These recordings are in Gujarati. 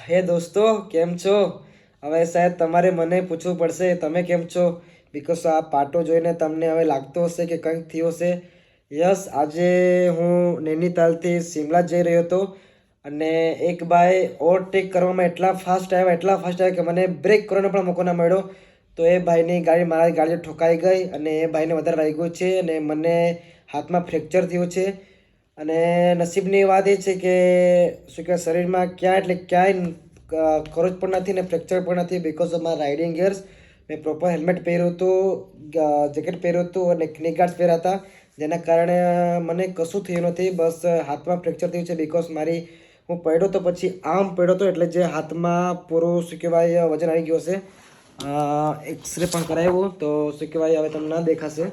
હે દોસ્તો, કેમ છો? હવે શાયદ તમારે મને પૂછવું પડશે તમે કેમ છો, બિકોઝ આ પાટો જોઈને તમને હવે લાગતો હશે કે કંઈક થયું હશે. યસ, આજે હું નૈનીતાલથી શિમલા જઈ રહ્યો હતો અને એક ભાઈ ઓવરટેક કરવામાં એટલા ફાસ્ટ આવ્યા કે મને બ્રેક કરવાનો પણ મોકો ના મળ્યો. તો એ ભાઈની ગાડી મારી ગાડી ઠોકાઈ ગઈ અને એ ભાઈને વધારે વાગ્યું છે અને મને હાથમાં ફ્રેક્ચર થયું છે. અને નસીબની વાત એ છે કે શું કહેવાય, શરીરમાં ક્યાંય ખરોચ પણ નથી ને ફ્રેક્ચર પણ નથી, બિકોઝ ઓફ મારા રાઇડિંગ ગિયર્સ. મેં પ્રોપર હેલ્મેટ પહેર્યું હતું, જેકેટ પહેર્યું હતું અને ક્ની ગાર્ડ્સ પહેર્યા હતા, જેના કારણે મને કશું થયું નથી. બસ હાથમાં ફ્રેક્ચર થયું છે બિકોઝ હું પડ્યો તો પછી આમ પડ્યો હતો, એટલે જે હાથમાં પૂરું શું કહેવાય વજન આવી ગયું હશે. એક્સરે પણ કરાવ્યું તો શું કહેવાય હવે તમને ના દેખાશે,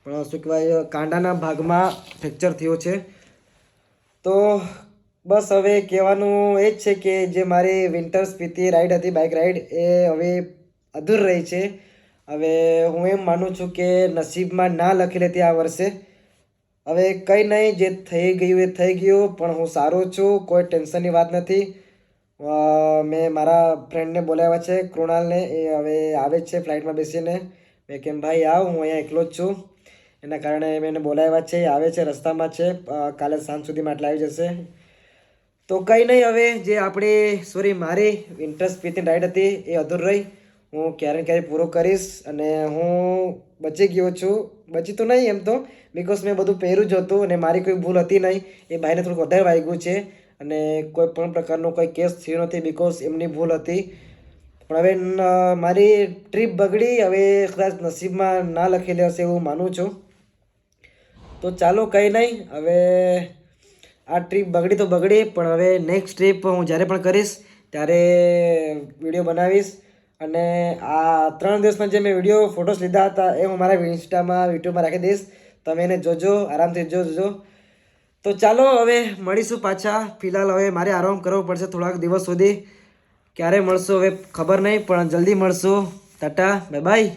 પણ શું કહેવાય કાંડાના ભાગમાં ફ્રેક્ચર થયું છે. તો બસ હવે કહેવાનું એ જ છે કે જે મારી વિન્ટર સ્પીતિ રાઈડ હતી, બાઇક રાઈડ, એ હવે અધૂર રહી છે. હવે હું એમ માનું છું કે નસીબમાં ના લખી લેતી આ વર્ષે. હવે કંઈ નહીં, જે થઈ ગયું એ થઈ ગયું, પણ હું સારો છું, કોઈ ટેન્શનની વાત નથી. મેં મારા ફ્રેન્ડને બોલાવ્યા છે, કૃણાલને. એ હવે આવે જ છે ફ્લાઇટમાં બેસીને. મેં કેમ ભાઈ આવ, હું અહીંયા એકલો જ છું. એના કારણે મેં એને બોલાવ્યા છે, આવે છે, રસ્તામાં છે, કાલે સાંજ સુધીમાં આટલા આવી જશે. તો કંઈ નહીં, હવે જે મારી વિન્ટર સ્પીતિંગ રાઈડ હતી એ અધૂર રહી. હું ક્યારે પૂરો કરીશ અને હું બચી ગયો છું. બચી તો નહીં એમ તો, બિકોઝ મેં બધું પહેર્યું જ હતું અને મારી કોઈ ભૂલ હતી નહીં. એ ભાઈને થોડુંક વધારે વાગ્યું છે અને કોઈ પણ પ્રકારનો કોઈ કેસ થયો નથી બિકોઝ એમની ભૂલ હતી. પણ હવે મારી ટ્રીપ બગડી, હવે કદાચ નસીબમાં ના લખેલી હશે એવું માનું છું. તો ચાલો કંઈ નહીં, હવે આ ટ્રીપ બગડી તો બગડી, પણ હવે નેક્સ્ટ ટ્રીપ હું જ્યારે પણ કરીશ ત્યારે વિડીયો બનાવીશ. અને આ 3 દિવસમાં જે મેં ફોટોસ લીધા હતા એ હું મારા ઇન્સ્ટામાં યુટ્યુબમાં રાખી દઈશ. તમે એને જોજો, આરામથી જોજો. તો ચાલો હવે મળીશું પાછા. ફિલહાલ હવે મારે આરામ કરવો પડશે થોડાક દિવસ સુધી. ક્યારે મળશું હવે ખબર નહીં, પણ જલ્દી મળશું. Tata, bye bye.